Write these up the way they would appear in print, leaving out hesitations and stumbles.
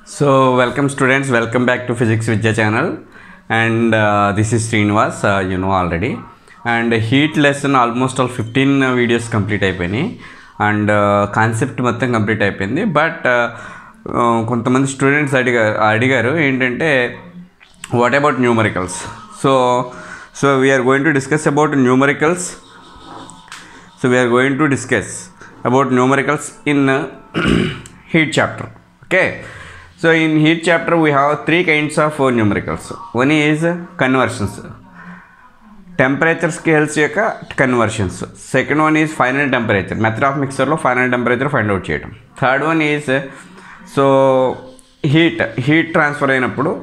So welcome students, welcome back to Physics Vidya channel, and this is Srinivas, you know already, and heat lesson almost all 15 videos complete అయిపోయినాయి and concept మొత్తం complete అయిపోయింది. But కొంతమంది students అడిగారు ఏంటంటే what about numericals. So we are going to discuss about numericals. So we are going to discuss about numericals in heat chapter. Okay, so in heat chapter we have three kinds of numericals. One is conversions, temperature scales యొక్క conversions. Second one is final temperature, method of mixer లో final temperature find out చేయడం. Third one is so heat transfer అయినప్పుడు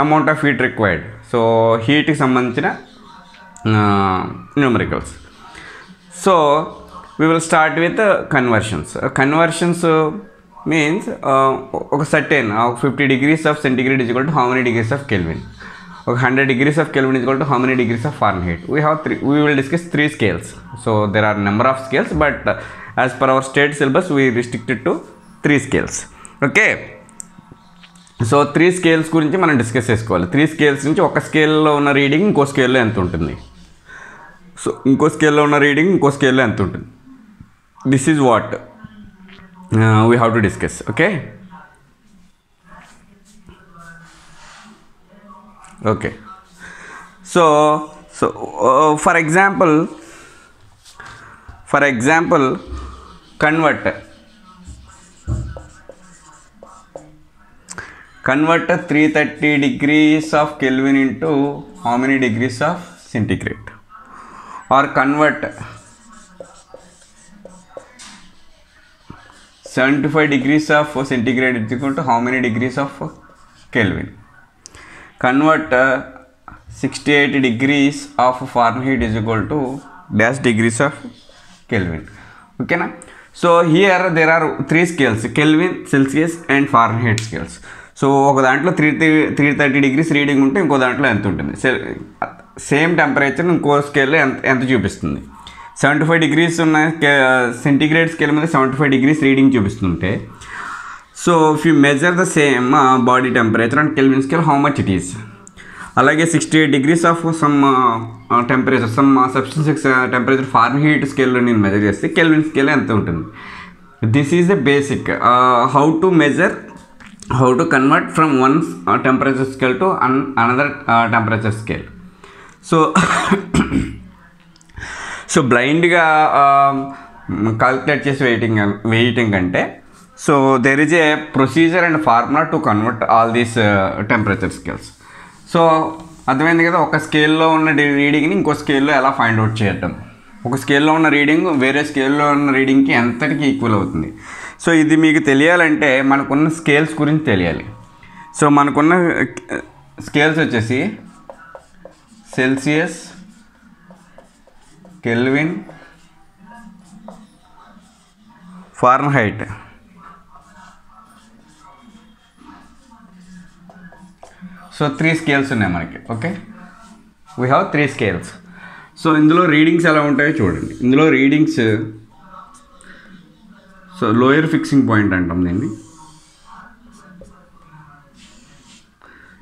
amount of heat required. So heat కి సంబంధించిన numericals. So we will start with conversions. Conversions means a certain 50 degrees of centigrade is equal to how many degrees of Kelvin. 100 degrees of Kelvin is equal to how many degrees of Fahrenheit. We will discuss three scales. So there are number of scales, but as per our state syllabus we restricted to three scales. Okay. So 3 scales గురించి మనం discuss చేసుకోవాలి. 3 scales నుంచి ఒక స్కేల్లో ఉన్న reading ఇంకో స్కేల్లో ఎంత ఉంటుంది, సో ఇంకో స్కేల్లో ఉన్న రీడింగ్ ఇంకో స్కేల్లో ఎంత ఉంటుంది. This is what we have to discuss. Okay okay so for example convert 330 degrees of Kelvin into how many degrees of centigrade, or convert 75 degrees of centigrade is equal to how many degrees of Kelvin. Convert 68 degrees of Fahrenheit is equal to dash degrees of Kelvin. Okay na? So here there are three scales, Kelvin, Celsius and Fahrenheit scales. So ఒక దాంట్లో 330 degrees reading ఉంటే ఇంకో దాంట్లో ఎంత ఉంటుంది, same temperature ఇంకో స్కేల్లో ఎంత చూపిస్తుంది. 75 డిగ్రీస్ ఉన్న సెంటిగ్రేడ్ స్కేల్ మీద 75 డిగ్రీస్ రీడింగ్ చూపిస్తుంటే, so if you measure the same body temperature and Kelvin scale how much it is. అలాగే 68 degrees of some temperature, some substance temperature Fahrenheit స్కేల్లో నేను మెజర్ చేస్తే కెల్విన్ స్కేల్ ఎంత ఉంటుంది. This is the basic how to convert from one temperature scale to another temperature scale. So blindగా calculate చేసి waiting అంటే, so there is a procedure and formula to convert all these temperature scales. So అర్థమైంది కదా, ఒక స్కేల్లో ఉన్న రీడింగ్ని ఇంకో స్కేల్లో ఎలా ఫైండ్ అవుట్ చేయటం, ఒక స్కేల్లో ఉన్న రీడింగ్ వేరే స్కేల్లో ఉన్న రీడింగ్కి ఎంతటికి ఈక్వల్ అవుతుంది. సో ఇది మీకు తెలియాలంటే మనకున్న స్కేల్స్ గురించి తెలియాలి. సో మనకున్న స్కేల్స్ వచ్చేసి Celsius, kelvin, Fahrenheit. So 3 scales ఉన్నాయి మనకి. Okay, we have 3 scales. So ఇందులో రీడింగ్స్ ఎలా ఉంటాయో చూడండి. ఇందులో readings, so lower fixing point అంటాం దీన్ని.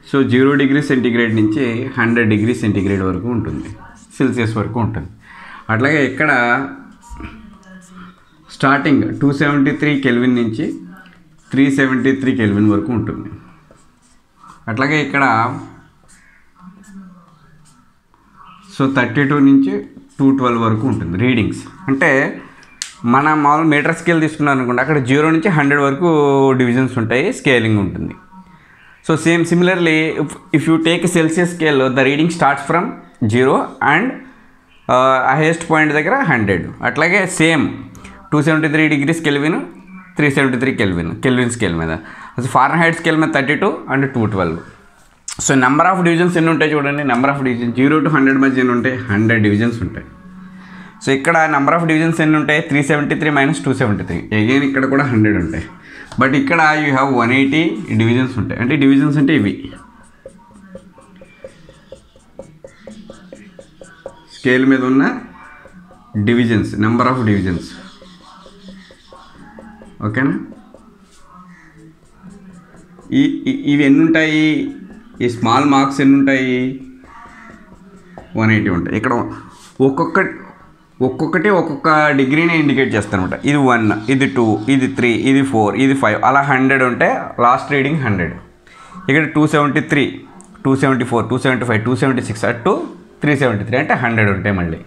సో 0 డిగ్రీ సెంటిగ్రేడ్ నుంచి 100 డిగ్రీ సెంటిగ్రేడ్ వరకు ఉంటుంది, సెల్సియస్ వరకు ఉంటుంది. అట్లాగే ఇక్కడ స్టార్టింగ్ 273 కెల్విన్ నుంచి 373 కెల్విన్ వరకు ఉంటుంది. అట్లాగే ఇక్కడ సో 32 నుంచి 212 వరకు ఉంటుంది రీడింగ్స్. అంటే మన మామూలు మీటర్ స్కేల్ తీసుకున్నాను అనుకోండి, అక్కడ 0 నుంచి 100 వరకు డివిజన్స్ ఉంటాయి, స్కేలింగ్ ఉంటుంది. So similarly if you take Celsius scale, the reading starts from 0 and highest point దగ్గర 100. అట్లాగే same 273 degrees kelvin, 373 kelvin scale మీద. ఫారెన్హైట్ స్కేల్ మీద 32 and 212. So number of divisions ఎన్ని ఉంటాయి చూడండి. నెంబర్ ఆఫ్ డివిజన్స్ 0 to 100 మధ్య ఎన్ని ఉంటాయి, 100 డివిజన్స్ ఉంటాయి. సో ఇక్కడ నెంబర్ ఆఫ్ డివిజన్స్ ఎన్ని ఉంటాయి, 373 - 273. అగైన్ ఇక్కడ కూడా 100 ఉంటాయి. బట్ ఇక్కడ యూ హ్యావ్ 180 డివిజన్స్ ఉంటాయి. అంటే డివిజన్స్ అంటే ఇవి స్కేల్ మీద ఉన్న డివిజన్స్, నెంబర్ ఆఫ్ డివిజన్స్. ఓకేనా, ఇవి ఎన్ని ఉంటాయి, ఈ స్మాల్ మార్క్స్ ఎన్ని ఉంటాయి, 180 ఉంటాయి. ఇక్కడ ఒక్కొక్కటి ఒక్కొక్క డిగ్రీని ఇండికేట్ చేస్తాను అనమాట. ఇది 1, ఇది 2, ఇది 3, ఇది 4, ఇది 5, అలా 100 ఉంటే లాస్ట్ రీడింగ్ 100. ఇక్కడ 273, 274, 275, 276 అటు 373 అంటే 100 ఉంటాయి. మళ్ళీ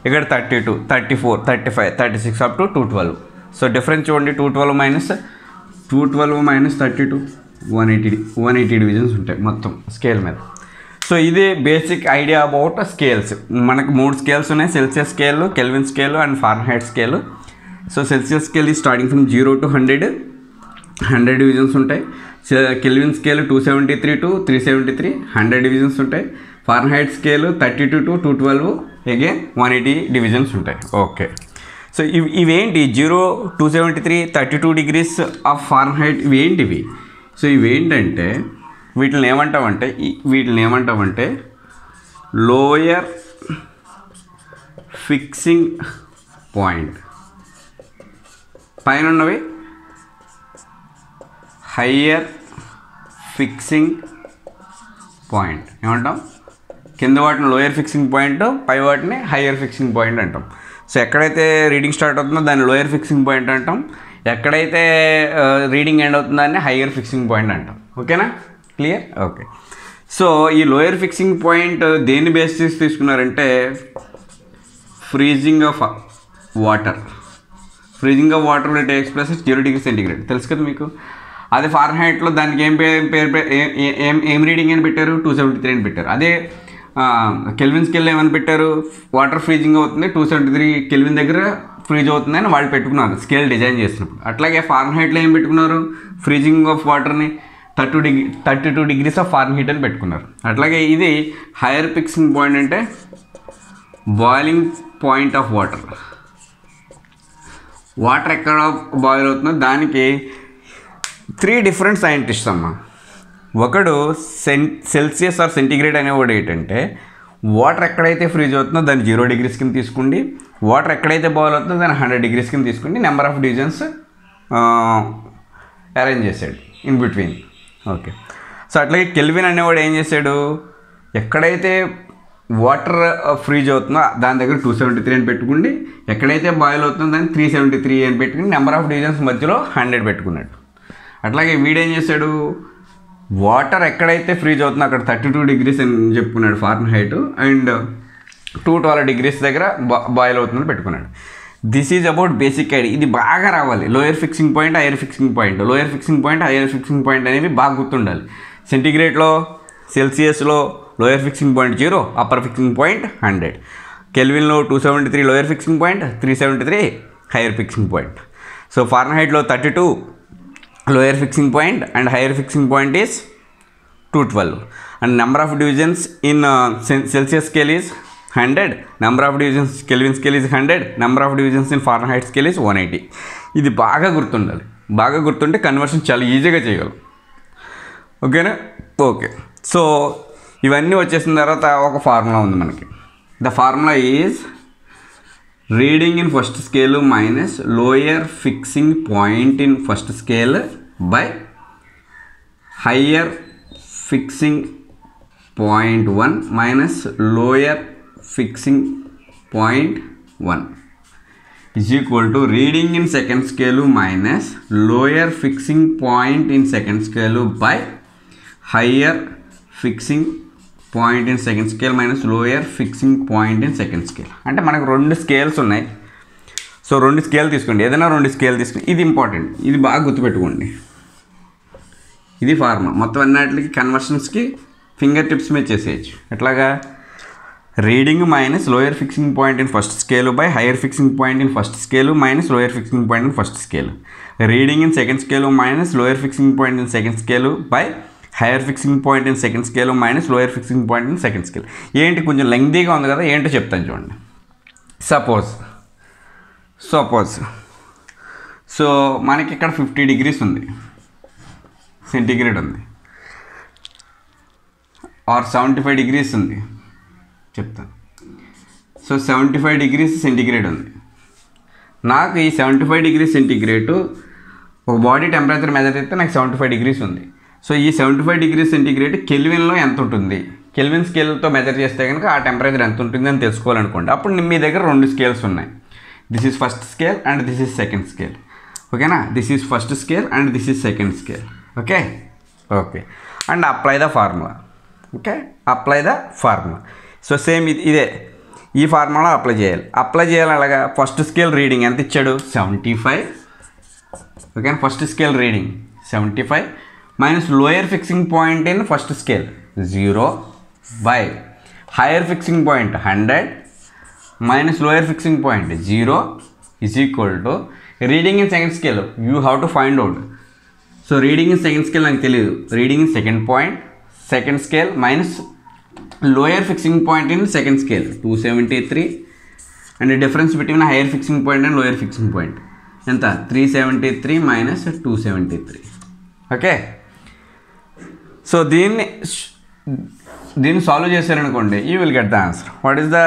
ఇక్కడ 32, 34, 35, 36 అప్ టు 212. సో డిఫరెన్స్ చూడండి, 212 మైనస్ 32, 180 డివిజన్స్ ఉంటాయి మొత్తం స్కేల్ మీద. సో ఇది బేసిక్ ఐడియా అబౌట్ స్కేల్స్. మనకు 3 స్కేల్స్ ఉన్నాయి, Celsius scale, kelvin scale and Fahrenheit scale. So Celsius scale ఈ స్టార్టింగ్ ఫ్రమ్ 0 to 100 డివిజన్స్ ఉంటాయి. కెల్విన్ స్కేల్ 273 to 373 100 డివిజన్స్ ఉంటాయి. Fahrenheit scale 32 to 212 again 180 divisions ఉంటాయి. ఓకే, సో ఇవేంటి 0, 273, 32 degrees of Fahrenheit ఇవేంటివి? So ఇవేంటంటే వీటిని ఏమంటామంటే లోయర్ ఫిక్సింగ్ పాయింట్, పైన ఉన్నవి హయ్యర్ ఫిక్సింగ్ పాయింట్ ఏమంటాం, కింద వాటిని లోయర్ ఫిక్సింగ్ పాయింట్, పై వాటిని హయ్యర్ ఫిక్సింగ్ పాయింట్ అంటాం. సో ఎక్కడైతే రీడింగ్ స్టార్ట్ అవుతుందో దాన్ని లోయర్ ఫిక్సింగ్ పాయింట్ అంటాం, ఎక్కడైతే రీడింగ్ ఎండ్ అవుతుందో దాన్ని హయ్యర్ ఫిక్సింగ్ పాయింట్ అంటాం. ఓకేనా, క్లియర్? ఓకే, సో ఈ లోయర్ ఫిక్సింగ్ పాయింట్ దేన్ని బేస్ చేసి తీసుకున్నారంటే freezing of water will takes place 0 degrees centigrade, తెలుసు కదా మీకు. అదే ఫారెన్హైట్లో దానికి ఏం రీడింగ్ అని పెట్టారు, 273 అని పెట్టారు. అదే కెల్విన్ స్కేల్ ఏమని పెట్టారు, వాటర్ ఫ్రీజింగ్ అవుతుంది 273 కెల్విన్ దగ్గర ఫ్రీజ్ అవుతుందని వాళ్ళు పెట్టుకున్నారు స్కేల్ డిజైన్ చేసినప్పుడు. అట్లాగే ఫారెన్హైట్లో ఏం పెట్టుకున్నారు, ఫ్రీజింగ్ ఆఫ్ వాటర్ని 32 degrees ఆఫ్ ఫారెన్హీట్ అని పెట్టుకున్నారు. అట్లాగే ఇది హైయర్ ఫిక్సింగ్ పాయింట్ అంటే బాయిలింగ్ పాయింట్ ఆఫ్ వాటర్ ఎక్కడ బాయిల్ అవుతుందో దానికి 3 different సైంటిస్ట్స్ అమ్మ. ఒకడు సెల్సియస్ ఆర్ సెంటిగ్రేడ్ అనేవాడు ఏంటంటే వాటర్ ఎక్కడైతే ఫ్రీజ్ అవుతుందో దాన్ని 0 degrees కింద తీసుకోండి, వాటర్ ఎక్కడైతే బాయిల్ అవుతుందో దాన్ని 100 degrees కింద తీసుకోండి, నెంబర్ ఆఫ్ డివిజన్స్ అరేంజ్ చేశాడు ఇన్ బిట్వీన్. ఓకే, సో అట్లాగే కెల్విన్ అనేవాడు ఏం చేశాడు, ఎక్కడైతే వాటర్ ఫ్రీజ్ అవుతుందో దాని దగ్గర 273 అని పెట్టుకోండి, ఎక్కడైతే బాయిల్ అవుతుందో దాన్ని 373 అని పెట్టుకుని నెంబర్ ఆఫ్ డివిజన్స్ మధ్యలో 100 పెట్టుకున్నాడు. అట్లాగే వీడేం చేశాడు, వాటర్ ఎక్కడైతే ఫ్రీజ్ అవుతుందో అక్కడ 32 degrees అని చెప్పుకున్నాడు ఫారెన్హైట్, అండ్ 212 degrees దగ్గర బాయిల్ అవుతుందని పెట్టుకున్నాడు. This is about basic idea. ఇది బాగా రావాలి, lower fixing point, higher fixing point, lower fixing point, higher fixing point అనేవి బాగా గుర్తుండాలి. సెంటిగ్రేడ్లో, సెల్సియస్లో lower fixing point 0, upper fixing point 100. కెల్విన్లో 273 lower fixing point, 373 higher fixing point. So ఫారెన్హైట్లో 32 lower fixing point and higher fixing point is 212. And number of divisions in Celsius scale is 100, number of divisions kelvin scale is 100, number of divisions in Fahrenheit scale is 180. ఇది బాగా గుర్తుండాలి. బాగా గుర్తుంటే conversion చాలా ఈజీగా చేయగలం. ఓకేనా? ఓకే, సో ఇవన్నీ వచ్చేసిన తర్వాత ఒక ఫార్ములా ఉంది మనకి. The formula is reading in first scale minus lower fixing point in first scale by higher fixing point 1 minus lower fixing point 1 is equal to reading in second scale minus lower fixing point in second scale by higher fixing point in second scale minus lower fixing point in second scale. అంటే మనకు 2 scales ఉన్నాయి. So 2 scale తీసుకోండి, ఏదైనా 2 scale తీసుకుని, ఇది important, ఇది బాగా గుర్తుపెట్టుకోండి. ఇది ఫార్ములా. మొత్తం అన్నిటికి కన్వర్షన్స్కి ఫింగర్ టిప్స్ మీద చేసేయచ్చు. ఎట్లాగా, reading minus lower fixing point in first scale by hire fixing point in first scale minus lower fixing point in first scale. Reading in second scale minus lower fixing point in second scale by hire fixing point in second scale minus lower fixing point in second scale. ఏంటి కొంచెం లెంగ్తీగా ఉంది కదా, ఏంటో చెప్తాను చూడండి. Suppose so మనకి ఇక్కడ 50 degrees ఉంది, సెంటిగ్రేడ్ ఉంది, ఆర్ 75 degrees ఉంది చెప్తాను. సో 75 degrees సెంటిగ్రేడ్ ఉంది. నాకు ఈ 75 degrees సెంటిగ్రేడ్ ఒక బాడీ టెంపరేచర్ మెజర్ చేస్తే నాకు 75 degrees ఉంది. సో ఈ 75 డిగ్రీ సెంటీగ్రేడ్ కెల్విన్లో ఎంత ఉంటుంది, కెల్విన్ స్కేల్తో మెజర్ చేస్తే కనుక ఆ టెంపరేచర్ ఎంత ఉంటుంది అని తెలుసుకోవాలనుకోండి. అప్పుడు మీ దగ్గర 2 స్కేల్స్ ఉన్నాయి. This is first scale and this is second scale. ఓకేనా, this is first scale and this is second scale. Okay okay and apply the formula. Okay, apply the formula. So same ఇదే ఈ formula apply చేయాలి. Apply చేయాలి అలాగా. First scale reading ఎంత ఇచ్చాడు, 75. Okay, first scale reading 75 minus lower fixing point in first scale 0 by higher fixing point 100 minus lower fixing point 0 is equal to reading in second scale. You have to find out. So reading in second scale నాకు తెలియదు. reading in second scale minus lower fixing point in second scale 273 and the difference between higher fixing point and lower fixing point ఎంత 373 minus 273. Okay, so దీన్ని solve చేశారనుకోండి, you will get the answer. What is the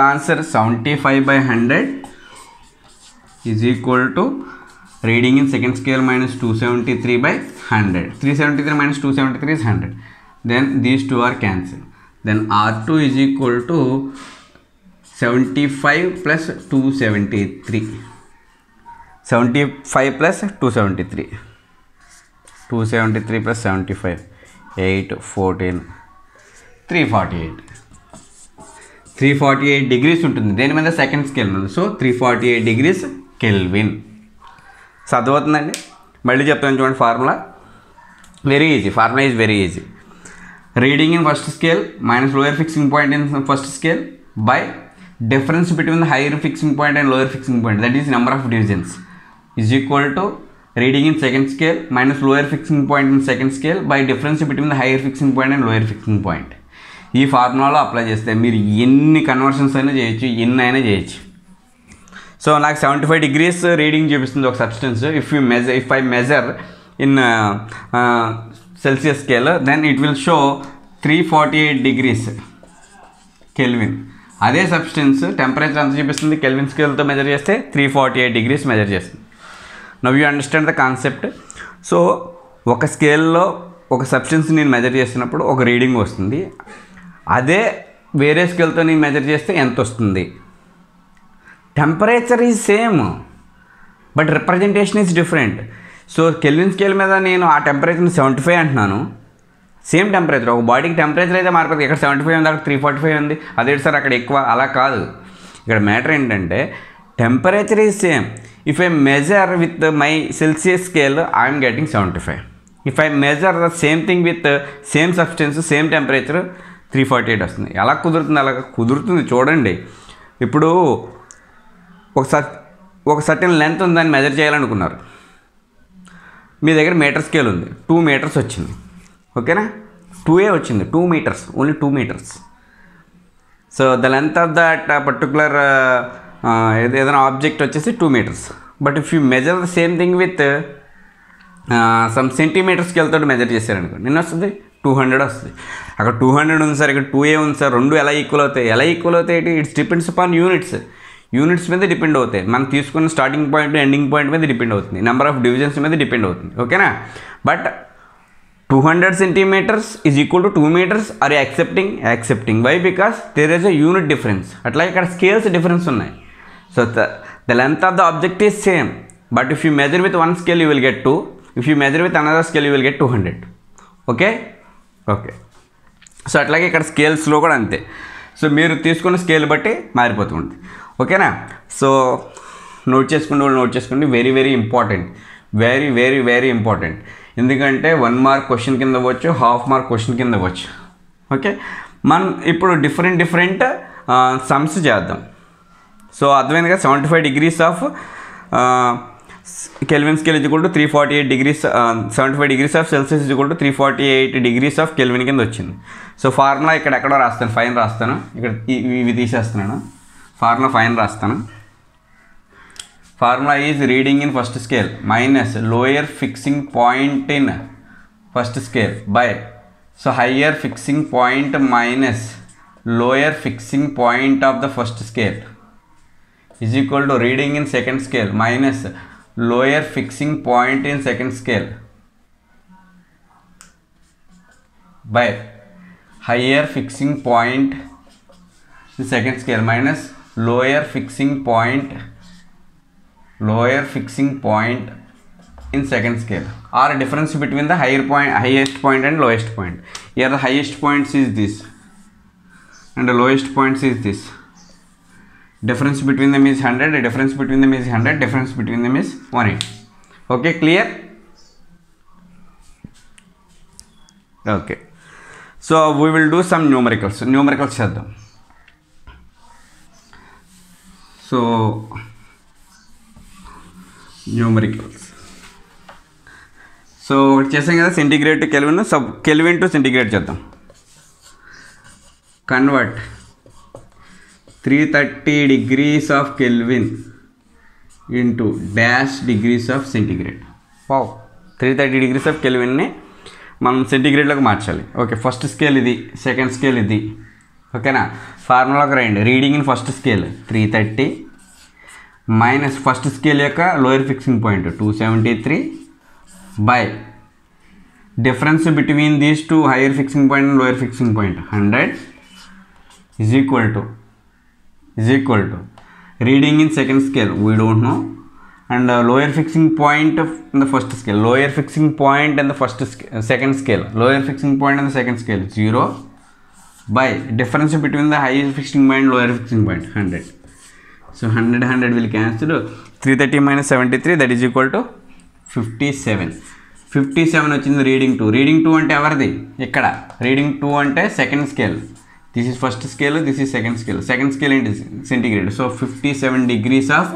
answer, 75/100 is equal to reading in second scale minus 273/100. 373 minus 273 is 100. Then these two are cancelled. Then R2 is equal to 75 plus 273. 75 plus 273. 273 plus 75. 8, 14, 348 degrees ఉంటుంది. దేని మీద, second scale మీద. So 348 degrees Kelvin. చదువుతుందండి, మళ్ళీ చెప్తాను చూడండి. Formula very easy. Formula is very easy. Reading in first scale minus lower fixing point in first scale by difference between the higher fixing point and lower fixing point, that is number of divisions, is equal to reading in second scale minus lower fixing point in second scale by difference between the higher fixing point and lower fixing point. ఈ ఫార్ములాలో apply చేస్తే మీరు ఎన్ని conversions అయినా చేయొచ్చు, ఎన్ని అయినా చేయొచ్చు. So నాకు 75 డిగ్రీస్ రీడింగ్ చూపిస్తుంది ఒక substance. If I measure in Celsius scale then it will show 348 degrees Kelvin. అదే సబ్స్టెన్స్ టెంపరేచర్ ఎంత చూపిస్తుంది, కెల్విన్ స్కేల్తో మెజర్ చేస్తే 348 డిగ్రీస్ మెజర్ చేస్తుంది. Now you understand the concept. So ఒక స్కేల్లో ఒక సబ్స్టెన్స్ నేను మెజర్ చేసినప్పుడు ఒక రీడింగ్ వస్తుంది. అదే వేరే స్కేల్తో నేను మెజర్ చేస్తే ఎంత వస్తుంది. Temperature is same but representation is different. So kelvin scale మీద నేను ఆ టెంపరేచర్ని 75 అంటున్నాను. సేమ్ టెంపరేచర్, ఒక బాడీకి టెంపరేచర్ అయితే మారిపోతుంది. ఇక్కడ 75 ఉంది, అక్కడ 345 ఉంది. అదే సార్ అక్కడ ఎక్కువ, అలా కాదు. ఇక్కడ మ్యాటర్ ఏంటంటే temperature is same. If I measure with my Celsius scale, I am getting 75. If I measure the same thing with same substance, same temperature, 348 వస్తుంది. ఎలా కుదురుతుంది? అలా కుదురుతుంది. చూడండి, ఇప్పుడు ఒక సర్టెన్ లెంత్ ఉందని మెజర్ చేయాలనుకున్నారు. మీ దగ్గర మీటర్ స్కేల్ ఉంది, 2 meters వచ్చింది. ఓకేనా, 2 వచ్చింది, 2 meters, only 2 meters. So the length of that particular ఏదైనా ఆబ్జెక్ట్ వచ్చేసి 2 meters. But if you measure the same thing with some centimetre స్కేల్తో మెజర్ చేశారనుకోండి, నిన్న వస్తుంది 200 వస్తుంది. అక్కడ 200 ఉంది సార్, ఇక్కడ 2A ఉంది సార్. రెండు ఎలా ఈక్వల్ అవుతాయి? ఇట్స్ డిపెండ్స్ అపాన్ యూనిట్స్ మీద డిపెండ్ అవుతాయి. మనం తీసుకున్న స్టార్టింగ్ పాయింట్ ఎండింగ్ పాయింట్ మీద డిపెండ్ అవుతుంది. నెంబర్ ఆఫ్ డివిజన్స్ మీద డిపెండ్ అవుతుంది. ఓకేనా, but 200 centimeters is equal to 2 meters. Are you accepting? Why? Because there is a unit difference. అట్లా ఇక్కడ స్కేల్స్ డిఫరెన్స్ ఉన్నాయి. So the length of the object is same, but if you measure with one scale you will get 2. If you measure with another scale you will get 200. Okay. So అట్లాగే ఇక్కడ స్కేల్స్లో కూడా అంతే. So మీరు తీసుకున్న scale బట్టి మారిపోతుంది. ఓకేనా, so note చేసుకోండి. Very very important, very important. ఎందుకంటే 1 mark క్వశ్చన్ కింద అవ్వచ్చు, 1/2 mark క్వశ్చన్ కింద అవ్వచ్చు. ఓకే, మనం ఇప్పుడు డిఫరెంట్ సమ్స్ చేద్దాం. సో అర్థమైందిగా, 75 degrees of Kelvin scale is equal to 348 degrees, 75 degrees of Celsius is equal to 348 degrees of Kelvin కింద వచ్చింది. సో ఫార్ములా ఇక్కడ ఎక్కడో రాస్తాను, ఫైన్ రాస్తాను. ఇక్కడ ఇవి తీసేస్తున్నాను, ఫార్ములా ఫైన్ రాస్తాను. Formula is reading in first scale minus lower fixing point in first scale by, so higher fixing point minus lower fixing point of the first scale is equal to reading in second scale minus lower fixing point in second scale by higher fixing point in second scale minus lower fixing point in second scale, or difference between the highest point and lowest point. Here the highest points is this and the lowest points is this. Difference between them is 100, difference between them is 100, difference between them is 180. Okay, clear? Okay, so we will do some numericals చేద్దాం. So numericals, so ఒకటి చేసాం కదా, centigrade to Kelvin, Kelvin to centigrade చేద్దాం. Convert 330 degrees of Kelvin into dash degrees of centigrade. Wow, 330 degrees of Kelvinని మనం సెంటిగ్రేడ్లోకి మార్చాలి. Okay, first scale ఇది, సెకండ్ స్కేల్ ఇది. ఓకేనా, ఫార్ములాకి రండి. Reading in first scale 330 minus first scale యొక్క lower fixing point 273 by difference between these two higher fixing point and lower fixing point 100 is equal to reading in second scale we don't know, and lower fixing point in the first scale, lower fixing point in the second scale, lower fixing point in the second scale 0 by difference between the highest fixing point and lower fixing point 100. So 100 will cancel. 330 minus 73, that is equal to 57. 57 వచ్చింది reading 2. Reading 2 అంటే ఎవరిది? ఇక్కడ reading 2 అంటే second scale. This is first scale, this is second scale. Second scale ఏంటి? Centigrade. So 57 degrees of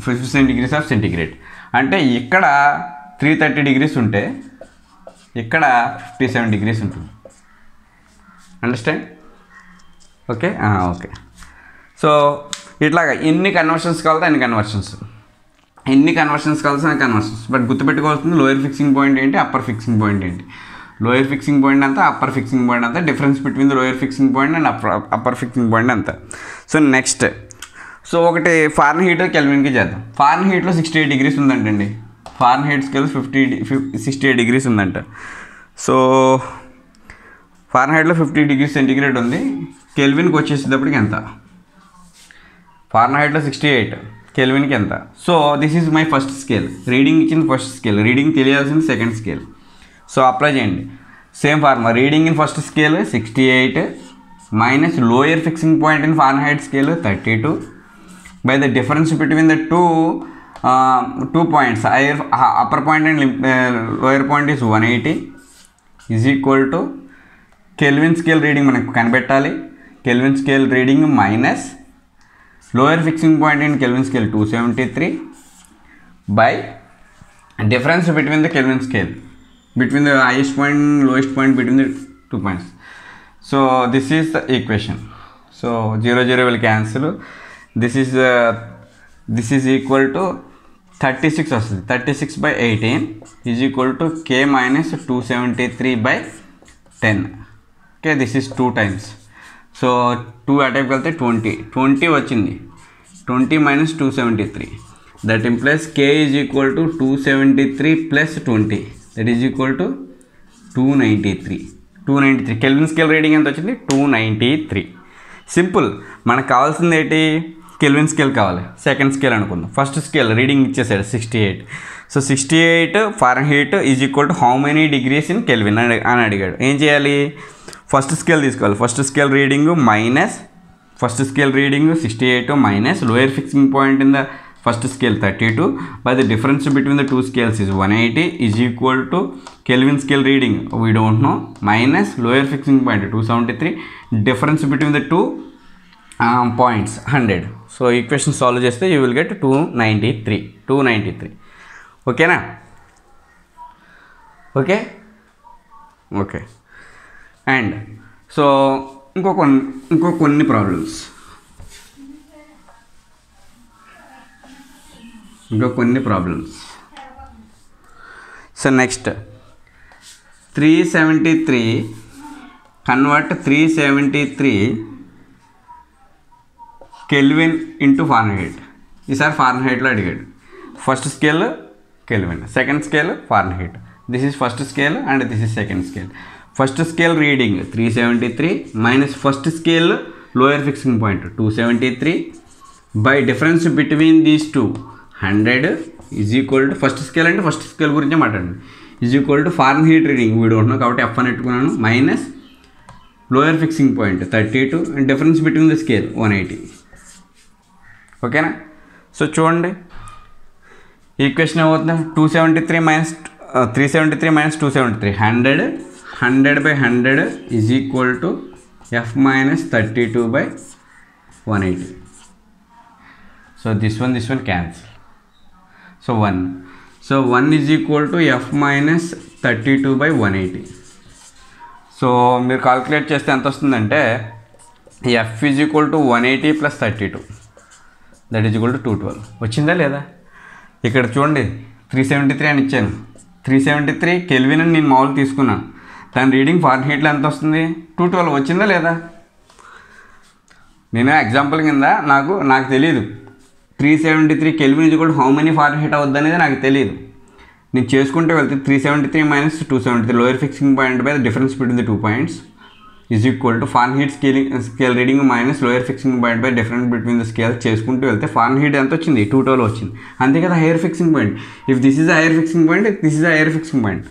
57 degrees of centigrade. అంటే ఇక్కడ 330 degrees ఉంటే ఇక్కడ 57 degrees ఉంటుంది. అండర్స్టాండ్? Okay okay. సో ఇట్లాగా ఎన్ని కన్వర్షన్స్ కావాలో అన్ని కన్వర్షన్స్, బట్ గుర్తుపెట్టుకోవాల్సింది లోయర్ ఫిక్సింగ్ పాయింట్ ఏంటి, అప్పర్ ఫిక్సింగ్ పాయింట్ ఏంటి. లోయర్ ఫిక్సింగ్ పాయింట్ అంతా, అప్పర్ ఫిక్సింగ్ పాయింట్ అంతా, difference between the lower fixing point and upper fixing point అంతా. సో నెక్స్ట్, సో ఒకటి ఫారెన్హీట్ కెల్విన్కి చేద్దాం. ఫారెన్హీట్లో 68 degrees ఉందంటండి. ఫారెన్హీట్ స్కేల్ 68 degrees ఉందంట. So ఫారెన్హీట్లో 50 degrees centigrade ఉంది. కెల్విన్కి వచ్చేసేటప్పటికి ఎంత? ఫారెన్హీట్లో 68, కెల్విన్కి ఎంత? So this is my first scale. Reading ఇచ్చింది ఫస్ట్ స్కేల్, రీడింగ్ తెలియాల్సింది సెకండ్ స్కేల్. సో అప్లై చేయండి same formula. Reading in first scale 68 minus lower fixing point in Fahrenheit scale 32 by the difference between the two points, upper point and lower point is 180 is equal to Kelvin scale reading మనకు కనిపెట్టాలి. Kelvin scale reading minus lower fixing point in Kelvin scale 273 by difference between the Kelvin scale, between the highest point and lowest point between the 2 points. So this is the equation. So 0 will cancel. This is equal to 36 వస్తుంది. 36 by 18 is equal to k minus 273 by 10. Okay, this is 2 times. So 2 attack వెళ్తే 20 వచ్చింది. 20 minus 273, that implies k is equal to 273 plus 20, that is equal to 293. Kelvin scale reading ఎంత వచ్చింది? 293. Simple. మనకు కావాల్సింది ఏంటి? Kelvin scale కావాలి. Second scale అనుకుందాం. First scale reading ఇచ్చేసాడు 68. So 68 Fahrenheit is equal to how many degrees in kelvin అని అడిగాడు. ఏం చేయాలి? ఫస్ట్ స్కేల్ తీసుకోవాలి. First scale reading minus first scale reading 68 minus lower fixing point in the first scale 32 by the difference between the two scales is 180 is equal to Kelvin scale reading we don't know minus lower fixing point 273, difference between the two points 100. So equation solve చేస్తే you will get 293. ఓకేనా? Okay. And so ఇంకో కొన్ని problems, so next 373 convert 373 kelvin into Fahrenheit. ఈసారి ఫారెన్హీట్లో అడిగాడు. First scale kelvin, second scale Fahrenheit, this is first scale and this is second scale. First scale reading 373 minus first scale lower fixing point 273 by difference between these two 100 is equal to first scale అంటే first scale గురించే మాట్లాడండి is equal to foreign heat reading video ఉంటున్నాం కాబట్టి F అని పెట్టుకున్నాను minus lower fixing point 32 and difference between the scale 180. ఓకేనా? So చూడండి equation ఏమవుతుంది 273 minus 373 minus 273 100 by 100 is equal to F minus 32 by 180. So this one cancel. So 1 is equal to F minus 32 by 180. So మీరు calculate చేస్తే ఎంత వస్తుందంటే F is equal to 180 plus 32 that is equal to 212. వచ్చిందా లేదా? ఇక్కడ చూడండి 373 అని ఇచ్చాను. 373 కెల్విన్ అని నేను మామూలు తీసుకున్నాను. దాని రీడింగ్ ఫారెన్ హీట్లో ఎంత వస్తుంది? 212. వచ్చిందా లేదా? నేను ఎగ్జాంపుల్ కింద నాకు తెలియదు 373 kelvin is equal to how many foreign heat అవుద్ది అనేది నాకు తెలియదు. నేను చేసుకుంటే వెళ్తే 373 minus 273 lower fixing point by the difference between the 2 points is equal to foreign heat scale reading minus lower fixing point by difference between the scale చేసుకుంటూ వెళ్తే foreign heat ఎంత వచ్చింది? 212 వచ్చింది. అంతే కదా hire fixing point. If this is hire fixing point this is hire fixing point.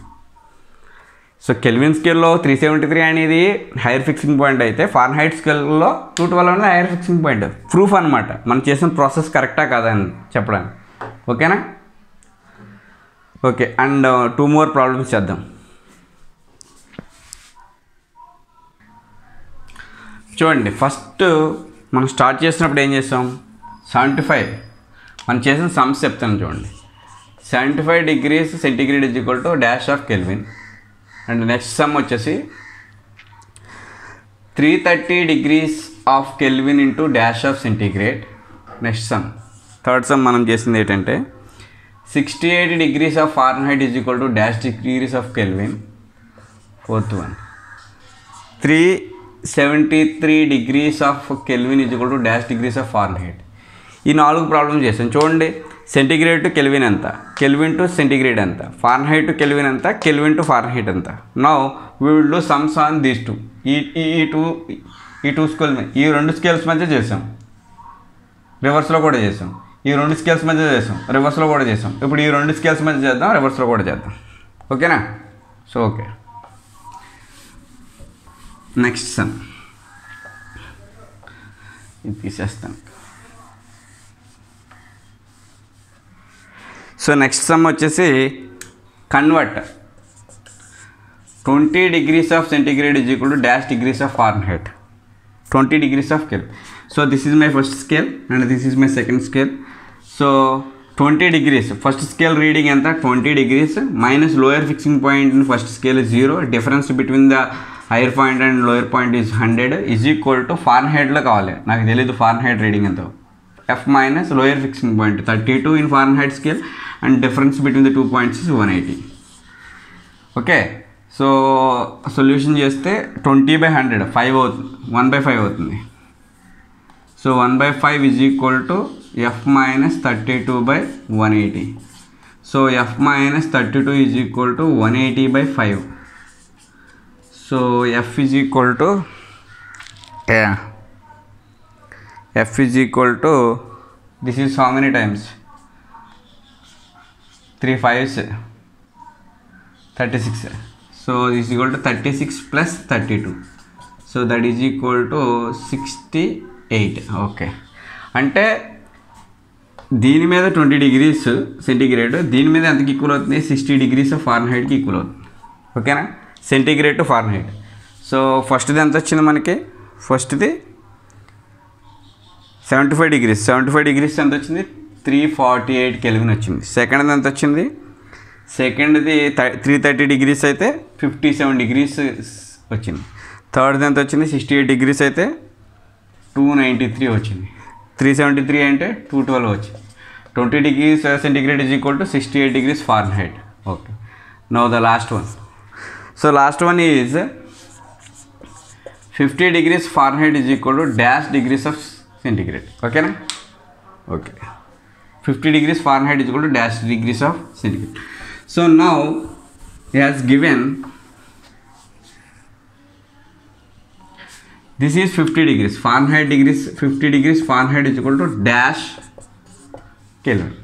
So kelvin స్కేల్లో 373 అనేది hire fixing point అయితే ఫారెన్ హీట్ స్కేల్లో 212 అనేది హైయర్ ఫిక్సింగ్ పాయింట్. ప్రూఫ్ అనమాట మనం చేసిన ప్రాసెస్ కరెక్టా కాదా అని చెప్పడానికి. ఓకేనా? ఓకే. అండ్ 2 more ప్రాబ్లమ్స్ చేద్దాం. చూడండి ఫస్ట్ మనం స్టార్ట్ చేసినప్పుడు ఏం చేస్తాం 75 మనం చేసిన సమ్స్ చెప్తాను చూడండి. 75 degrees centigrade is equal to dash of kelvin and next some వచ్చేసి 330 degrees of kelvin into dash of centigrade. Next some third sum మనం చేసింది ఏంటంటే 68 degrees of Fahrenheit is equal to dash degrees of Kelvin. Fourth one 373 degrees of Kelvin is equal to dash degrees of Fahrenheit. ఈ 4 problems చేస్తాం. చూడండి centigrade to kelvin ఎంత, kelvin to centigrade ఎంత, Fahrenheit to kelvin ఎంత, kelvin to Fahrenheit ఎంత. Now we will do sums on these two. ఈ two scale ఈ 2 scales మధ్య చేసాం, రివర్స్లో కూడా చేసాం. ఈ 2 స్కేల్స్ మధ్య చేసాం, రివర్స్లో కూడా చేసాం. ఇప్పుడు ఈ 2 స్కేల్స్ మధ్య చేద్దాం, రివర్స్లో కూడా చేద్దాం. ఓకేనా? So okay. నెక్స్ట్ సమ్ ఇది తీసేస్తాను. సో నెక్స్ట్ సమ్ వచ్చేసి convert 20 degrees of centigrade is equal to dash degrees of Fahrenheit. 20 degrees of Kelvin. So this is my first scale and this is my second scale. So 20 degrees first scale reading enta 20 degrees minus lower fixing point in first scale is 0. Difference between the higher point and lower point is 100 is equal to Fahrenheit lo kavali. Naku teliyadu Fahrenheit reading ento. F minus lower fixing point 32 in Fahrenheit scale and difference between the 2 points is 180. Okay. So solution చేస్తే 20/100 5 అవుతుంది, 1/5 అవుతుంది. So 1/5 is equal to F minus 32/180. So F minus 32 is equal to 180/5. So F is equal to this is how many times 3 5s 36. So this is equal to 36 plus 32. So that is equal to 68. Okay. అంటే దీని మీద 20 degrees centigrade, దీని మీద ఎంతకి equal అవుతుంది 60 degrees of ఫారెన్హైట్కి equal అవుతుంది. ఓకేనా? Centigrade to Fahrenheit. So ఫస్ట్ది ఎంత వచ్చింది మనకి, ఫస్ట్ది 75 degrees. 75 degrees ఎంత వచ్చింది 348 కెల్విన్ వచ్చింది. సెకండ్ది ఎంత వచ్చింది, సెకండ్ది 330 degrees అయితే 57 degrees వచ్చింది. థర్డ్ది ఎంత వచ్చింది 68 degrees అయితే 293 వచ్చింది. 373 అంటే 212 వచ్చింది. 20 degrees centigrade is equal to 68 degrees Fahrenheit. Okay. Now the last one. So last one is 50 degrees Fahrenheit is equal to dash degrees of centigrade. Okay na? Okay. 50 degrees Fahrenheit is equal to dash degrees of centigrade. So now he has given this is 50 degrees Fahrenheit, 50 degrees Fahrenheit is equal to dash Kelvin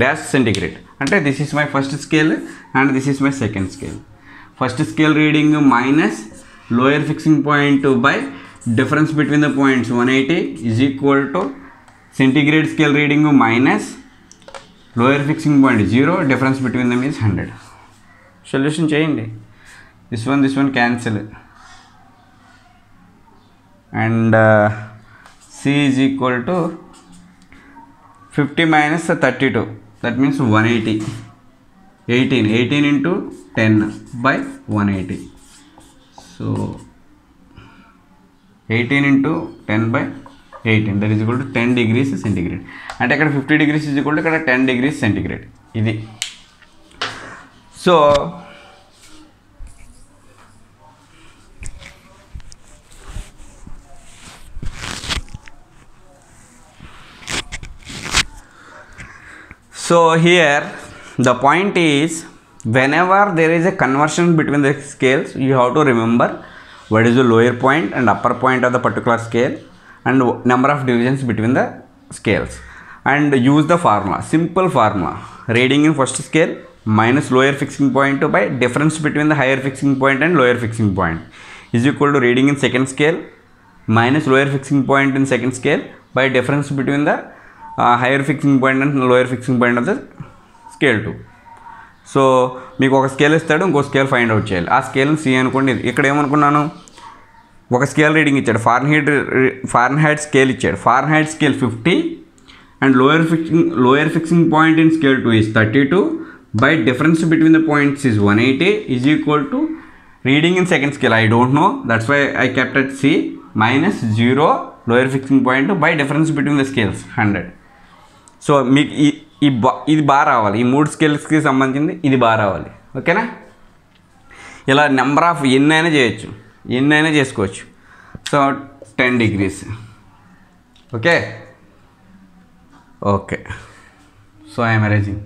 dash centigrade. అంటే this is my first scale and this is my second scale. First scale reading minus lower fixing point by difference between the points 180 is equal to centigrade scale reading minus lower fixing point 0, difference between them is 100. Solution చేయండి. This one cancel and C is equal to 50 minus 32, that means 180. 18 into 10 by 180. So 18 into 10 by 18, that is equal to 10 degrees centigrade. అంటే ఇక్కడ 50 degrees is equal to ఇక్కడ 10 degrees centigrade. ఇది so here the point is, whenever there is a conversion between the scales, you have to remember what is the lower point and upper point of the particular scale and number of divisions between the scales, and use the formula, simple formula, reading in first scale minus lower fixing point by difference between the higher fixing point and lower fixing point is equal to reading in second scale minus lower fixing point in second scale by difference between the higher fixing point and lower fixing point of the scale 2. So మీకు ఒక scale ఇస్తాడు, ఇంకో scale find out చేయాలి. ఆ స్కేల్ని C అనుకోండి. ఇక్కడ ఏమనుకున్నాను, ఒక scale reading ఇచ్చాడు, ఫారెన్హైట్ స్కేల్ ఇచ్చాడు. Fahrenheit scale 50 and lower fixing point in scale 2 is 32 by difference between the points is 180 is equal to reading in second scale, I don't know, that's why I kept at C, minus 0 lower fixing point by difference between the scales 100. So మీకు ఇది బాగా రావాలి, ఈ 3 స్కేల్స్కి సంబంధించింది ఇది బాగా రావాలి. ఓకేనా? ఇలా నెంబర్ ఆఫ్ ఎన్నైనా చేయొచ్చు, ఎన్నైనా చేసుకోవచ్చు. So 10 degrees. Okay. So I'm arranging.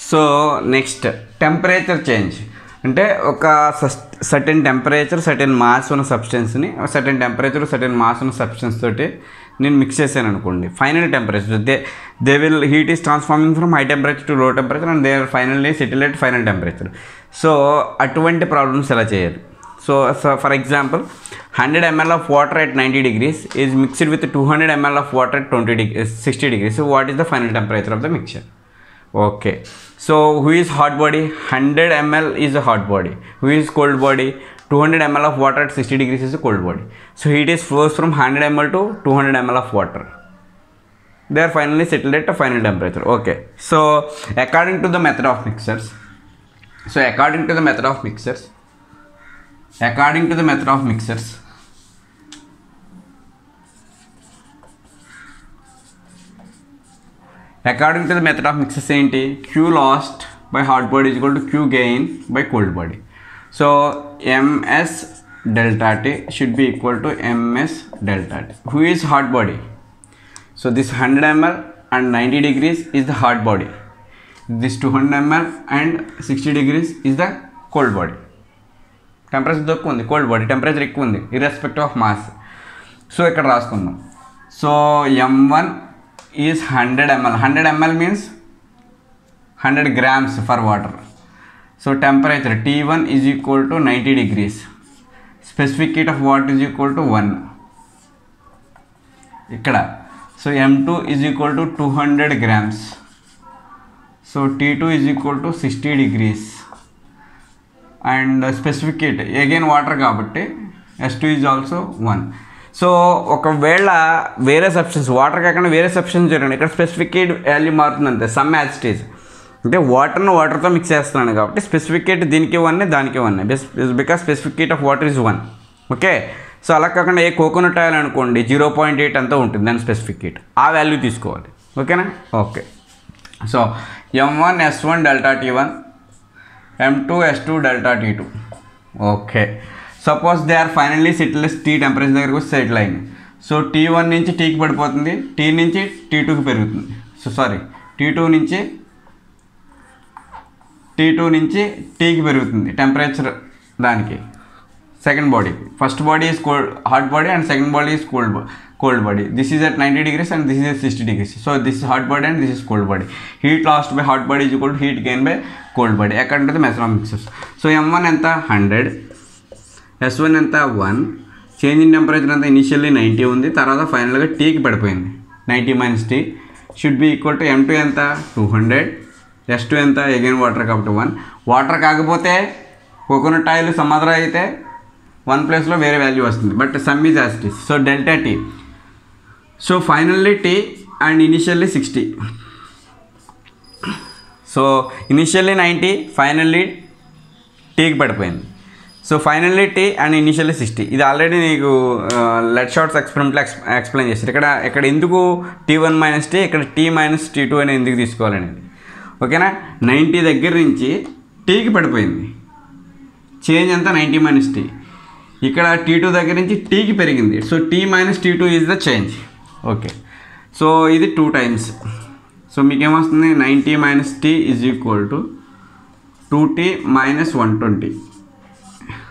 So next temperature change అంటే ఒక సర్టెన్ టెంపరేచర్ సర్టెన్ మాస్ ఉన్న సబ్స్టెన్స్ని సర్టెన్ టెంపరేచర్ సర్టెన్ మాస్ ఉన్న సబ్స్టెన్స్ తోటి నేను మిక్స్ చేశాను అనుకోండి. Final temperature they will heat is transforming from high temperature to low temperature and they are finally settle at final temperature. So అటువంటి problems ఎలా చేయాలి? So for example 100 ml of water at 90 degrees is mixed with 200 ml of water at 60 degrees. So what is the final temperature of the mixture? Okay, so who is hot body? 100 ml is a hot body. Who is cold body? 200 ml of water at 60 degrees is a cold body. So heat is flows from 100 ml to 200 ml of water. They are finally settled at a final temperature. Okay, so according to the method of mixers, according to the method of mixers, ఏంటి? Q lost by hot body is equal to Q gain by cold body. So MS delta T should be equal to MS delta T. Who is hot body? So this 100 ml and 90 degrees is the hot body. This 200 ml and 60 degrees is the cold body. Temperature తక్కువ ఉంది, cold body temperature ఎక్కువ ఉంది irrespective of mass. So ఇక్కడ రాసుకుందాం. So M1 is 100 ml. 100 ml means 100 grams for water. So temperature T1 is equal to 90 degrees. Specific heat of water is equal to 1. ఇక్కడ so M2 is equal to 200 grams. So T2 is equal to 60 degrees. And specific heat again water కాబట్టి S2 is also 1. So ఒకవేళ వేరే substance water కాకుండా వేరే substance చేయండి, ఇక్కడ specific heat value మారుతుంది అంతే, సమ్ యాజ్ స్టేజ్. అంటే వాటర్తో మిక్స్ చేస్తున్నాను కాబట్టి స్పెసిఫిక్ హీట్ దీనికి 1 దానికి 1 because specific heat of water is 1. Okay, so అలా కాకుండా ఏ కోకోనట్ ఆయిల్ అనుకోండి 0.8 అంతా ఉంటుంది దాని స్పెసిఫిక్ హీట్, ఆ వాల్యూ తీసుకోవాలి. ఓకేనా? Okay, so M1 S1 delta T1, M2 S2 delta T2. Okay, suppose they are finally settle T temperature దగ్గరకు వచ్చి సెటిల్ అయింది. సో T1 నుంచి టీకి పడిపోతుంది, టీ నుంచి T2కి పెరుగుతుంది. సో సారీ T2 నుంచి టీకి పెరుగుతుంది టెంపరేచర్ దానికి సెకండ్ బాడీకి. First body is hot body and second body is cold body. This is at 90 degrees and this is at 60 degrees. So this is hot body and this is cold body. Heat lost by hot body is equal to heat gained by cold body according to the measurement mixtures. So M1 ఎంత 100, S1 ఎంత 1, change in temperature అంతా initially 90 ఉంది, తర్వాత ఫైనల్గా టీకి పడిపోయింది. 90 minus T should be equal to M2 ఎంత 200, S2 ఎంత అగైన్ వాటర్ కాబట్టి 1. వాటర్ కాకపోతే కోకోనట్ ఆయిల్ సమాధర అయితే 1 ప్లేస్లో వేరే వాల్యూ వస్తుంది, but some is as it is. So delta T. So finally T and initially 60. So initially 90, finally టీకి పడిపోయింది. So finally T and initially 60. ఇది ఆల్రెడీ నీకు లెట్ షార్ట్స్ ఎక్స్పెరిమెంట్లో ఎక్స్ప్లెయిన్ చేశారు. ఇక్కడ ఎందుకు T1 మైనస్ T, ఇక్కడ T మైనస్ T2 అనేది ఎందుకు తీసుకోవాలనేది. ఓకేనా. 90 దగ్గర నుంచి టీకి పడిపోయింది, చేంజ్ అంతా 90 మైనస్ T. ఇక్కడ T2 దగ్గర నుంచి టీకి పెరిగింది. So T minus T2 is the change. Okay. So ఇది 2 times. సో మీకేమొస్తుంది 90 minus T is equal to 2T minus 120.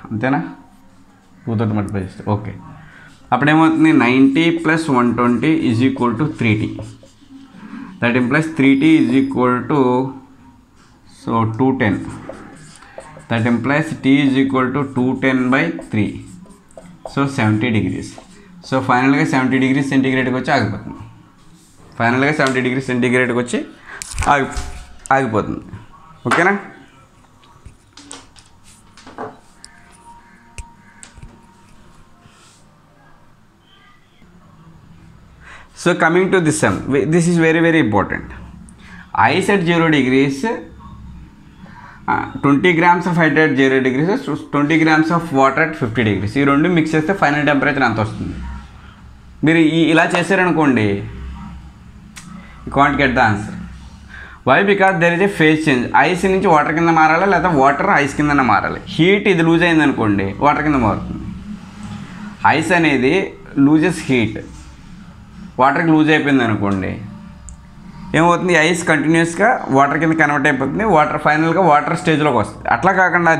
అంతేనా? 2 మల్టిప్లై చేస్తే ఓకే. అప్పుడేమవుతుంది 90 plus 120 is equal to 3T. That implies 3T is equal to 210. That implies T is equal to 210/3. So 70 degrees. So ఫైనల్గా 70 degrees సెంటిగ్రేడ్కి వచ్చి ఆగిపోతుంది. ఫైనల్గా 70 degrees సెంటిగ్రేడ్కి వచ్చి ఆగిపోతుంది. ఓకేనా. So coming to this some, this is very very important. Ice at 0 degrees, 20 grams of heat at 0 degrees, 20 grams of water at 50 degrees. ఈ రెండు mix చేస్తే ఫైనల్ టెంపరేచర్ ఎంత వస్తుంది? మీరు ఇలా చేశారనుకోండి, you can't get the answer. Why? Because there is a phase change. Ice నుంచి water కింద మారాలి, లేదా వాటర్ ఐస్ కింద మారాలి. హీట్ ఇది లూజ్ అయిందనుకోండి, వాటర్ కింద మారుతుంది. ఐస్ అనేది లూజెస్ హీట్, వాటర్కి లూజ్ అయిపోయింది అనుకోండి, ఏమవుతుంది? ఐస్ కంటిన్యూస్గా వాటర్ కింద కన్వర్ట్ అయిపోతుంది, వాటర్ ఫైనల్గా వాటర్ స్టేజ్లోకి వస్తుంది. అట్లా కాకుండా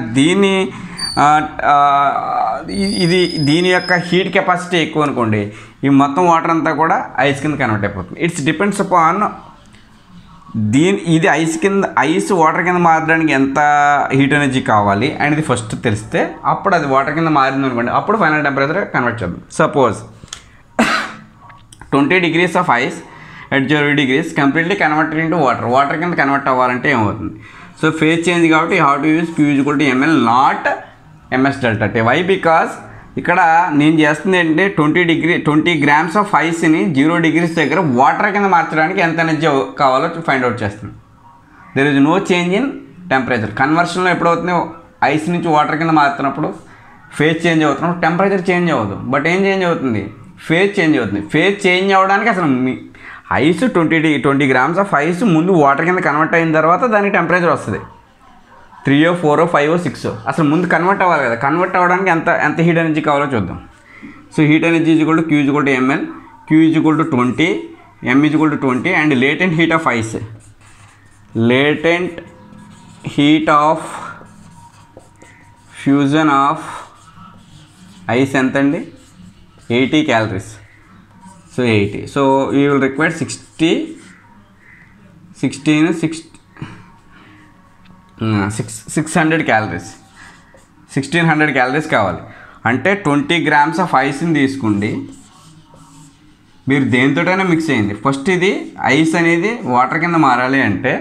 దీని యొక్క హీట్ కెపాసిటీ ఎక్కువ అనుకోండి, ఈ మొత్తం వాటర్ అంతా కూడా ఐస్ కింద కన్వర్ట్ అయిపోతుంది. ఇట్స్ డిపెండ్స్ అపాన్ ఇది ఐస్ వాటర్ కింద మారడానికి ఎంత హీట్ ఎనర్జీ కావాలి అనేది ఫస్ట్ తెలిస్తే అప్పుడు అది వాటర్ కింద మారింది అనుకోండి, అప్పుడు ఫైనల్ టెంపరేచర్ కన్వర్ట్ చేద్దాం. Suppose 20 degrees of ice at 0 degrees completely converted into water. Water కింద కన్వర్ట్ అవ్వాలంటే ఏమవుతుంది? సో ఫేజ్ చేంజ్ కాబట్టి you have to use Q equal to ML not MS delta T. Why? Because ఇక్కడ నేను చేస్తుంది ఏంటంటే 20 grams of ఐస్ని 0 degrees దగ్గర వాటర్ కింద మార్చడానికి ఎంత ఎనర్జీ కావాలో ఫైండ్ అవుట్ చేస్తుంది. There is no change in temperature. కన్వర్షన్లో ఎప్పుడవుతుంది? ఐస్ నుంచి వాటర్ కింద మారుతున్నప్పుడు ఫేజ్ చేంజ్ అవుతున్నప్పుడు టెంపరేచర్ చేంజ్ అవ్వదు, బట్ ఏం చేంజ్ అవుతుంది? ఫేజ్ చేంజ్ అవుతుంది. ఫేజ్ చేంజ్ అవ్వడానికి అసలు ఐస్ 20 grams ఆఫ్ ఐస్ ముందు వాటర్ కింద కన్వర్ట్ అయిన తర్వాత దానికి టెంపరేచర్ వస్తుంది. 3, 4, 5, 6 అసలు ముందు కన్వర్ట్ అవ్వాలి కదా. కన్వర్ట్ అవ్వడానికి ఎంత హీట్ ఎనర్జీ కావాలో చూద్దాం. So heat energy is equal to Q is equal to ML, Q is equal to 20, M is equal to 20. And latent heat of ice, latent heat of fusion of ice ఎంత అండి? 80 calories. So 80. So you will require 600 calories. 1600 calories కావాలి. అంటే 20 grams of ఐస్ని తీసుకోండి, మీరు దేనితోటైనా mix అయ్యింది. First ఇది ice అనేది water కింద మారాలి అంటే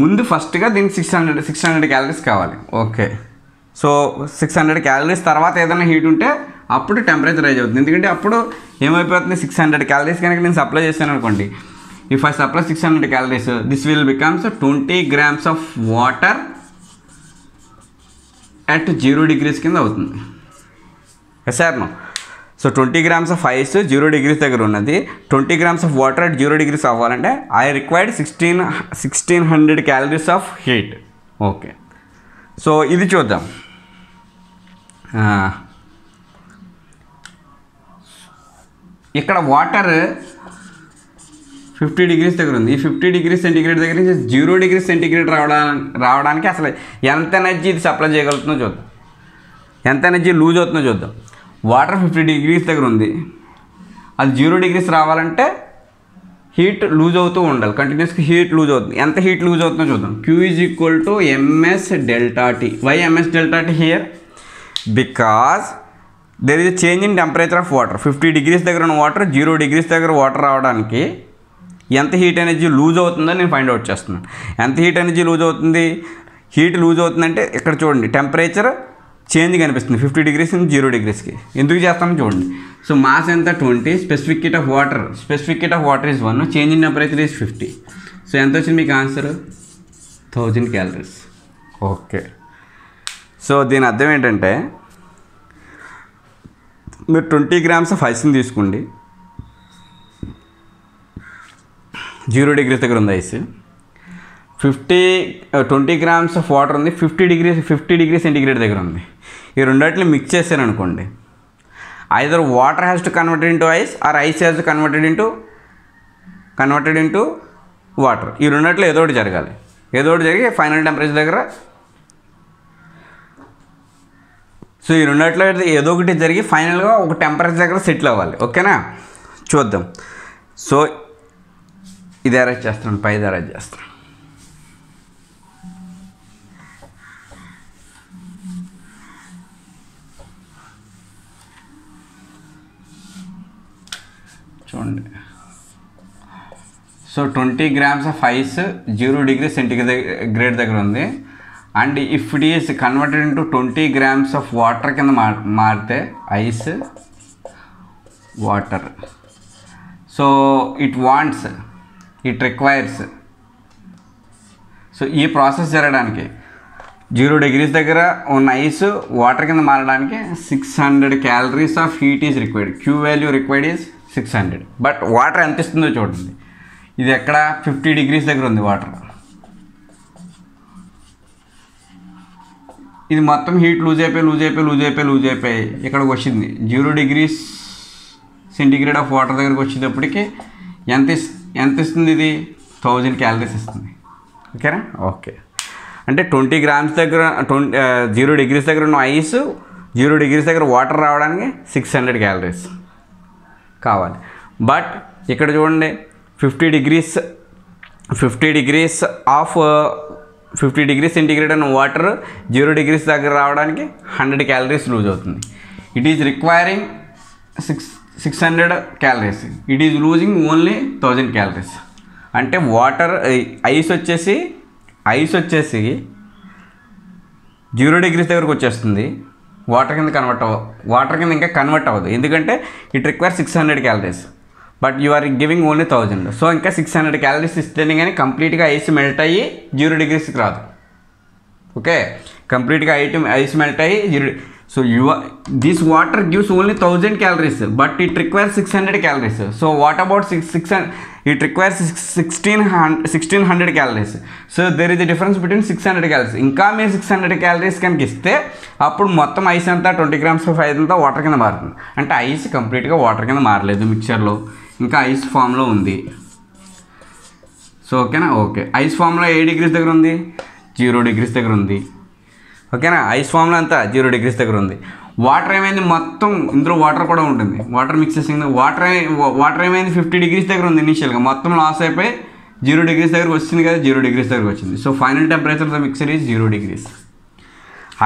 ముందు ఫస్ట్గా దీనికి 600 calories కావాలి. ఓకే. సో 600 calories తర్వాత ఏదైనా హీట్ ఉంటే అప్పుడు టెంపరేచర్ రైజ్ అవుతుంది. ఎందుకంటే అప్పుడు ఏమైపోతుంది? 600 calories కనుక నేను సప్లై చేస్తాను అనుకోండి, if I supply 600 calories, this will becomes 20 grams of water at 0 degrees కింద అవుతుంది. Sir no. So 20 grams of ice 0 degrees దగ్గర ఉన్నది, 20 grams of water at 0 degrees అవ్వాలంటే I required 1600 calories of heat. Okay. So ఇది చూద్దాం. ఇక్కడ water 50 degrees దగ్గర ఉంది. ఈ 50 degrees సెంటిగ్రేడ్ దగ్గర నుంచి 0 degrees సెంటిగ్రేడ్ రావడానికి అసలు ఎంత ఎనర్జీ ఇది సప్లై చేయగలుగుతుందో చూద్దాం, ఎంత ఎనర్జీ లూజ్ అవుతుందో చూద్దాం. వాటర్ 50 degrees దగ్గర ఉంది, అది 0 degrees రావాలంటే హీట్ లూజ్ అవుతూ ఉండాలి, కంటిన్యూస్గా హీట్ లూజ్ అవుతుంది. ఎంత హీట్ లూజ్ అవుతుందో చూద్దాం. Q = ms delta T. Why ms delta T here? Because there is change in temperature of water. 50 degrees దగ్గర ఉన్న వాటర్ 0 degrees దగ్గర వాటర్ రావడానికి ఎంత హీట్ ఎనర్జీ లూజ్ అవుతుందో నేను ఫైండ్ అవుట్ చేస్తున్నాను. ఎంత హీట్ ఎనర్జీ లూజ్ అవుతుంది? హీట్ లూజ్ అవుతుందంటే ఇక్కడ చూడండి, టెంపరేచర్ చేంజ్ కనిపిస్తుంది 50 degrees నుంచి 0 degreesకి. ఎందుకు చేస్తామో చూడండి. సో మాస్ ఎంత 20, specific heat of water is 1, change in temperature is 50. So ఎంత వచ్చింది మీకు ఆన్సర్? 1000 calories. ఓకే, సో దీని అర్థం ఏంటంటే మీరు 20 grams ఆఫ్ ఐస్ని తీసుకోండి. 0 degrees దగ్గర ఉంది ఐస్. 20 grams ఆఫ్ వాటర్ ఉంది, 50 degrees సెంటిగ్రేడ్ దగ్గర ఉంది. ఈ రెండింటిని మిక్స్ చేశాను అనుకోండి, either water has to converted into ice or ice has to converted into water. ఈ రెండింటిలో ఏదో ఒకటి జరగాలి. ఏదో ఒకటి జరిగి ఫైనల్ టెంపరేచర్ దగ్గర, సో ఈ రెండింటిలో ఏదో ఒకటి జరిగి ఫైనల్గా ఒక టెంపరేచర్ దగ్గర సెటిల్ అవ్వాలి. ఓకేనా, చూద్దాం. సో ఇది అరేంజ్ చేస్తున్నాను, పైది అరేంజ్ చేస్తాను. చూడండి. So 20 grams of ice 0 degrees centigrade దగ్గర ఉంది. And if it is converted into 20 grams of water కింద మారితే ice water. So it requires, so ఈ ప్రాసెస్ జరగడానికి 0 degrees దగ్గర ఉన్న ఐస్ వాటర్ కింద మారడానికి 600 calories of heat is required. Q value required is 600. But water ఎంత ఇస్తుందో చూడండి. ఇది ఎక్కడ 50 degrees దగ్గర ఉంది వాటర్. ఇది మొత్తం హీట్ లూజ్ అయిపోయి ఇక్కడికి వచ్చింది 0 degrees సెంటిగ్రేడ్ ఆఫ్ వాటర్ దగ్గరకు వచ్చేటప్పటికి ఎంత ఇస్తుంది? ఇది 1000 calories ఇస్తుంది. ఓకేనా? ఓకే, అంటే 20 grams దగ్గర 0 degrees దగ్గర ఉన్న ఐస్ 0 degrees దగ్గర వాటర్ రావడానికి 600 calories కావాలి. బట్ ఇక్కడ చూడండి, 50 degrees సెంటిగ్రేడ్ అన్న వాటర్ 0 degrees దగ్గర రావడానికి 100 calories లూజ్ అవుతుంది. It is requiring 600 calories. It is losing only 1000 calories. అంటే వాటర్ ఐస్ వచ్చేసి 0 degrees దగ్గరకు వచ్చేస్తుంది. వాటర్ కింద ఇంకా కన్వర్ట్ అవ్వదు, ఎందుకంటే it require 600 calories. But you are giving only 1000. So ఇంకా 600 calories ఇస్తేనే కానీ కంప్లీట్గా ఐస్ మెల్ట్ అయ్యి 0 degreesకి రాదు. ఓకే, కంప్లీట్గా ఐస్ మెల్ట్ అయ్యి 0. So this water gives only 1000 calories, but it requires 600 calories. So what about 600? It requires 1600 calories. So there is the difference between 600 calories. ఇంకా మీరు 600 calories కనుక ఇస్తే అప్పుడు మొత్తం ఐస్ అంతా 20 grams ఆఫ్ ఐస్ అంతా వాటర్ కింద మారుతుంది. అంటే ఐస్ కంప్లీట్గా వాటర్ కింద మారలేదు, మిక్చర్లో ఇంకా ఐస్ ఫామ్లో ఉంది. సో ఓకేనా? ఓకే, ఐస్ ఫామ్లో ఏ degrees దగ్గర ఉంది? 0 degrees దగ్గర ఉంది. ఓకేనా? ఐస్ ఫామ్లో అంతా 0 degrees దగ్గర ఉంది. వాటర్ ఏమైంది? మొత్తం ఇందులో వాటర్ కూడా ఉంటుంది, వాటర్ మిక్స్ చేసింది. వాటర్ ఏమైంది? 50 degrees దగ్గర ఉంది ఇనీషియల్గా, మొత్తం లాస్ అయిపోయి 0 degrees దగ్గరకు వచ్చింది కదా, 0 degrees దగ్గరకు వచ్చింది. So final temperature of the mixer is 0 degrees.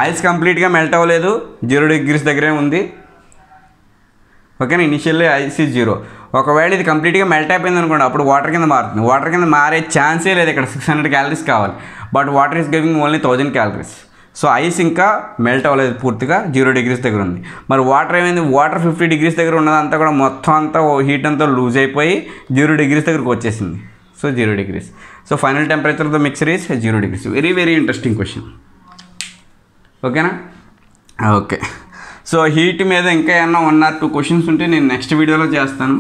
Ice కంప్లీట్గా మెల్ట్ అవ్వలేదు, 0 degrees దగ్గరే ఉంది. ఓకేనా? Initially ice is 0. ఒకవేళ ఇది కంప్లీట్గా మెల్ట్ అయిపోయింది అనుకోండి, అప్పుడు వాటర్ కింద మారుతుంది. వాటర్ కింద మారే ఛాన్సే లేదు, ఇక్కడ 600 calories కావాలి. But water is giving only 1000 calories. So ice ఇంకా మెల్ట్ అవ్వలేదు పూర్తిగా, 0 degrees దగ్గర ఉంది. మరి వాటర్ ఏమైంది? వాటర్ 50 degrees దగ్గర ఉన్నదంతా కూడా మొత్తం అంతా హీట్ అంతా లూజ్ అయిపోయి 0 degrees దగ్గరకు వచ్చేసింది. So 0 degrees. So final temperature of the mixer is 0 degrees. Very very interesting question. ఓకేనా? ఓకే, సో హీట్ మీద ఇంకా ఏమన్నా 1 or 2 questions ఉంటే నేను నెక్స్ట్ వీడియోలో చేస్తాను.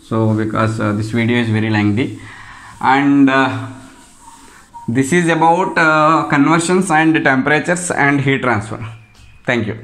So because this video is very lengthy and this is about conversions and temperatures and heat transfer. Thank you.